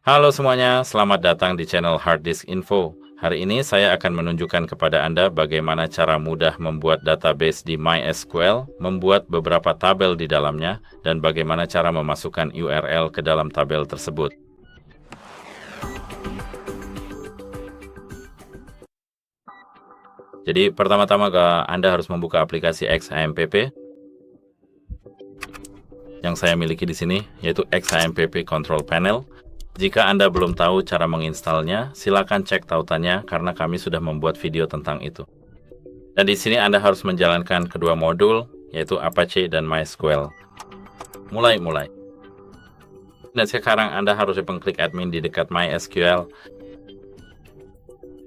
Halo semuanya, selamat datang di channel Hard Disk Info. Hari ini saya akan menunjukkan kepada Anda bagaimana cara mudah membuat database di MySQL, membuat beberapa tabel di dalamnya, dan bagaimana cara memasukkan URL ke dalam tabel tersebut. Jadi pertama-tama Anda harus membuka aplikasi XAMPP yang saya miliki di sini, yaitu XAMPP Control Panel. Jika Anda belum tahu cara menginstalnya, silakan cek tautannya karena kami sudah membuat video tentang itu. Dan di sini Anda harus menjalankan kedua modul, yaitu Apache dan MySQL. Mulai. Dan sekarang Anda harus mengklik admin di dekat MySQL.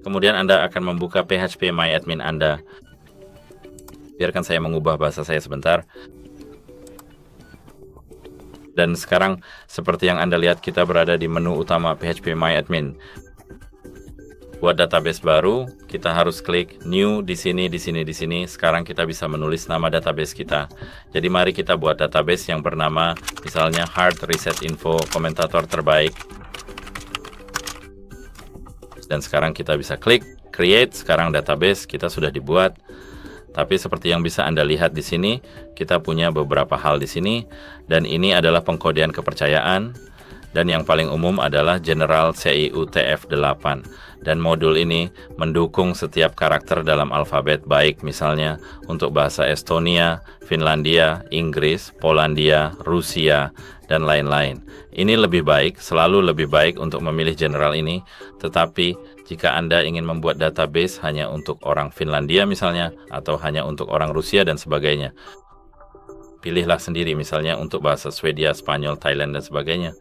Kemudian Anda akan membuka PHP MyAdmin Anda. Biarkan saya mengubah bahasa saya sebentar. Dan sekarang, seperti yang Anda lihat, kita berada di menu utama PHP MyAdmin. Buat database baru, kita harus klik New di sini. Sekarang kita bisa menulis nama database kita. Jadi mari kita buat database yang bernama, misalnya Hard Reset Info, komentator terbaik. Dan sekarang kita bisa klik Create. Sekarang database kita sudah dibuat. Tapi seperti yang bisa Anda lihat di sini, kita punya beberapa hal di sini, dan ini adalah pengkodean kepercayaan, dan yang paling umum adalah General CIUTF-8. Dan modul ini mendukung setiap karakter dalam alfabet, baik misalnya untuk bahasa Estonia, Finlandia, Inggris, Polandia, Rusia, dan lain-lain. Ini lebih baik, selalu lebih baik untuk memilih General ini, tetapi jika Anda ingin membuat database hanya untuk orang Finlandia misalnya, atau hanya untuk orang Rusia dan sebagainya, pilihlah sendiri misalnya untuk bahasa Swedia, Spanyol, Thailand, dan sebagainya.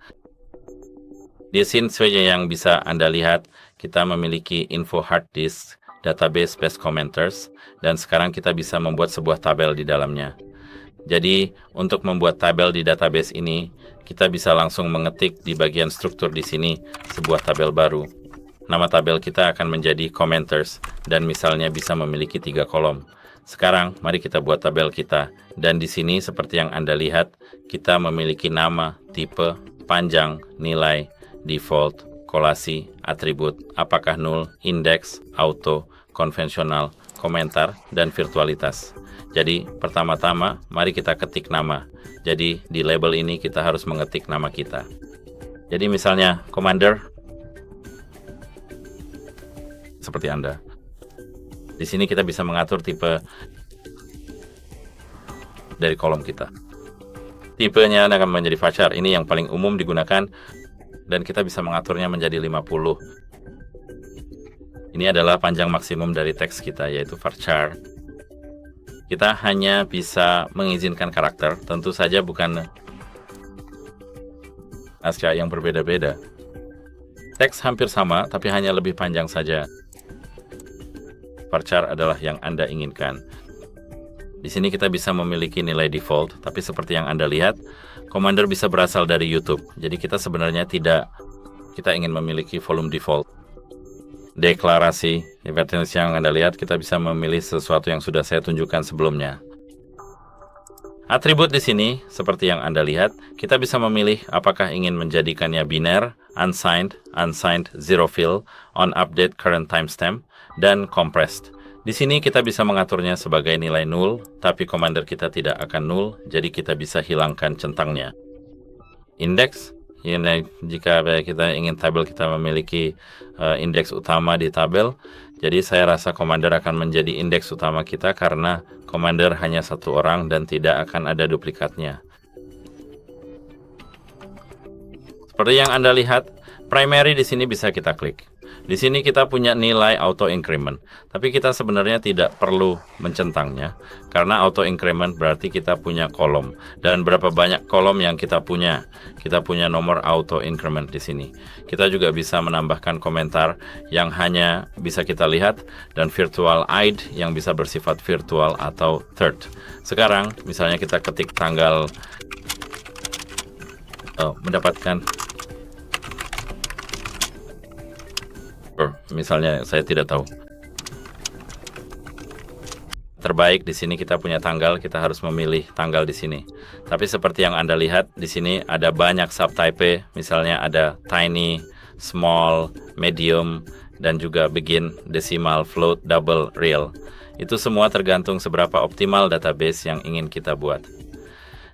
Di sini saja yang bisa Anda lihat, kita memiliki info hard disk, database best commenters, dan sekarang kita bisa membuat sebuah tabel di dalamnya. Jadi, untuk membuat tabel di database ini, kita bisa langsung mengetik di bagian struktur di sini sebuah tabel baru. Nama tabel kita akan menjadi commenters, dan misalnya bisa memiliki 3 kolom. Sekarang, mari kita buat tabel kita. Dan di sini, seperti yang Anda lihat, kita memiliki nama, tipe, panjang, nilai, default, kolasi, atribut, apakah null, indeks, auto, konvensional, komentar, dan virtualitas. Jadi, pertama-tama, mari kita ketik nama. Jadi, di label ini kita harus mengetik nama kita. Jadi, misalnya, Commander, seperti Anda. Di sini kita bisa mengatur tipe dari kolom kita. Tipenya akan menjadi varchar. Ini yang paling umum digunakan, dan kita bisa mengaturnya menjadi 50. Ini adalah panjang maksimum dari teks kita, yaitu varchar. Kita hanya bisa mengizinkan karakter, tentu saja bukan naskah yang berbeda-beda. Teks hampir sama, tapi hanya lebih panjang saja. Varchar adalah yang Anda inginkan. Di sini kita bisa memiliki nilai default, tapi seperti yang Anda lihat, Commander bisa berasal dari YouTube. Jadi kita sebenarnya kita ingin memiliki volume default. Deklarasi, seperti yang Anda lihat, kita bisa memilih sesuatu yang sudah saya tunjukkan sebelumnya. Atribut di sini, seperti yang Anda lihat, kita bisa memilih apakah ingin menjadikannya biner, unsigned, zero fill, on update current timestamp, dan compressed. Di sini kita bisa mengaturnya sebagai nilai null, tapi Commander kita tidak akan null, jadi kita bisa hilangkan centangnya. Indeks, jika kita ingin tabel kita memiliki indeks utama di tabel, jadi saya rasa Commander akan menjadi indeks utama kita karena Commander hanya satu orang dan tidak akan ada duplikatnya. Seperti yang Anda lihat, primary di sini bisa kita klik. Di sini kita punya nilai auto increment, tapi kita sebenarnya tidak perlu mencentangnya karena auto increment berarti kita punya kolom, dan berapa banyak kolom yang kita punya. Kita punya nomor auto increment di sini. Kita juga bisa menambahkan komentar yang hanya bisa kita lihat, dan virtual id yang bisa bersifat virtual atau third. Sekarang misalnya kita ketik tanggal mendapatkan, misalnya saya tidak tahu. terbaik di sini kita punya tanggal, kita harus memilih tanggal di sini. Tapi seperti yang Anda lihat di sini ada banyak subtype, misalnya ada tiny, small, medium, dan juga begin, decimal, float, double, real. Itu semua tergantung seberapa optimal database yang ingin kita buat.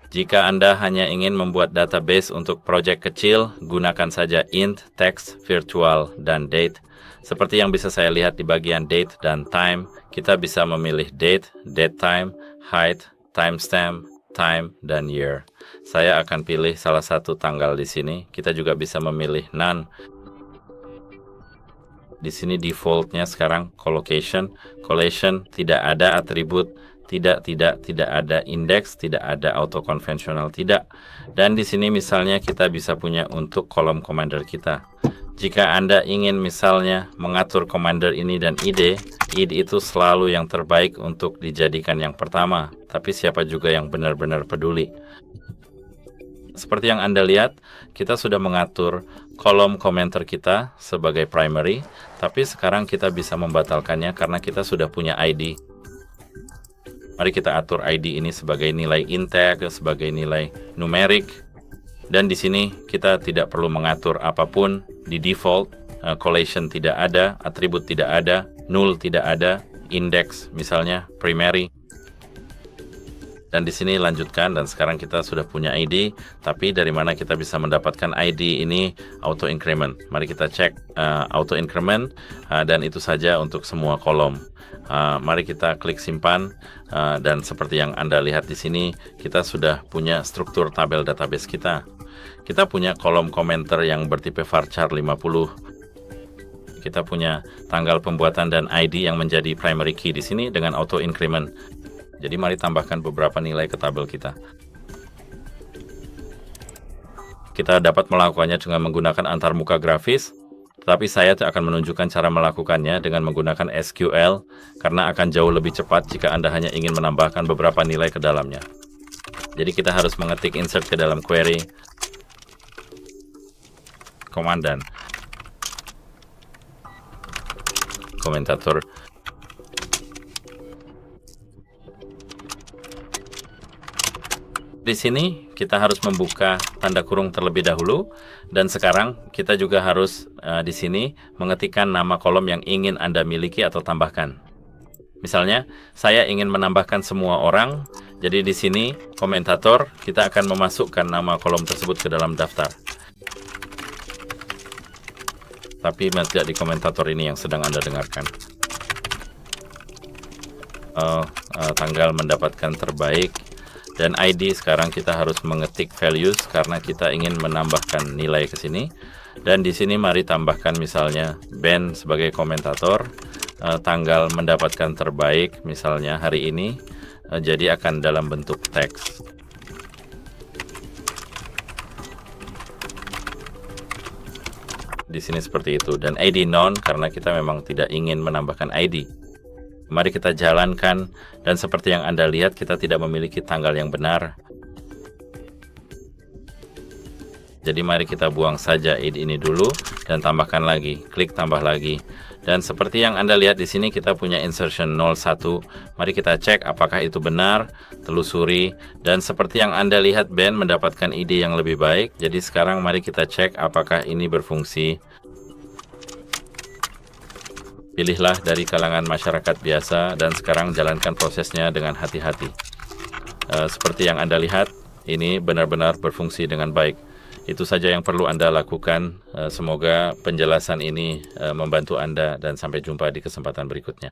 Jika Anda hanya ingin membuat database untuk proyek kecil, gunakan saja int, text, virtual, dan date. Seperti yang bisa saya lihat di bagian date dan time, kita bisa memilih date, date time, height, timestamp, time, dan year. Saya akan pilih salah satu tanggal di sini. Kita juga bisa memilih none. Di sini defaultnya sekarang collocation. Collation tidak ada atribut, tidak ada index, tidak ada auto konvensional, tidak. Dan di sini misalnya kita bisa punya untuk kolom commander kita. Jika Anda ingin misalnya mengatur commander ini dan id itu selalu yang terbaik untuk dijadikan yang pertama. Tapi siapa juga yang benar-benar peduli? Seperti yang Anda lihat, kita sudah mengatur kolom komentar kita sebagai primary, tapi sekarang kita bisa membatalkannya karena kita sudah punya ID. Mari kita atur ID ini sebagai nilai integer, sebagai nilai numerik. Dan di sini kita tidak perlu mengatur apapun. Di default, collation tidak ada, atribut tidak ada, null tidak ada, index misalnya primary. Dan di sini lanjutkan, dan sekarang kita sudah punya ID, tapi dari mana kita bisa mendapatkan ID ini? Auto increment. Mari kita cek auto increment, dan itu saja untuk semua kolom. Mari kita klik simpan, dan seperti yang Anda lihat di sini, kita sudah punya struktur tabel database kita. Kita punya kolom komentar yang bertipe varchar 50. Kita punya tanggal pembuatan dan ID yang menjadi primary key di sini dengan auto increment. Jadi mari tambahkan beberapa nilai ke tabel kita. Kita dapat melakukannya dengan menggunakan antarmuka grafis, tetapi saya akan menunjukkan cara melakukannya dengan menggunakan SQL, karena akan jauh lebih cepat jika Anda hanya ingin menambahkan beberapa nilai ke dalamnya. Jadi kita harus mengetik insert ke dalam query, komandan, komentator. Di sini kita harus membuka tanda kurung terlebih dahulu, dan sekarang kita juga harus di sini mengetikkan nama kolom yang ingin Anda miliki atau tambahkan. Misalnya, saya ingin menambahkan semua orang, jadi di sini komentator kita akan memasukkan nama kolom tersebut ke dalam daftar. Tapi tidak di komentator ini yang sedang Anda dengarkan. Tanggal mendapatkan terbaik. Dan ID sekarang kita harus mengetik values karena kita ingin menambahkan nilai ke sini. Dan di sini mari tambahkan misalnya Ben sebagai komentator, tanggal mendapatkan terbaik misalnya hari ini, jadi akan dalam bentuk teks. Di sini seperti itu, dan ID none karena kita memang tidak ingin menambahkan ID. Mari kita jalankan, dan seperti yang Anda lihat kita tidak memiliki tanggal yang benar. Jadi mari kita buang saja id ini dulu dan tambahkan lagi, klik tambah lagi. Dan seperti yang Anda lihat di sini kita punya insertion 01. Mari kita cek apakah itu benar, telusuri, dan seperti yang Anda lihat Ben mendapatkan ide yang lebih baik. Jadi sekarang mari kita cek apakah ini berfungsi. Pilihlah dari kalangan masyarakat biasa dan sekarang jalankan prosesnya dengan hati-hati. Seperti yang Anda lihat, ini benar-benar berfungsi dengan baik. Itu saja yang perlu Anda lakukan. Semoga penjelasan ini membantu Anda dan sampai jumpa di kesempatan berikutnya.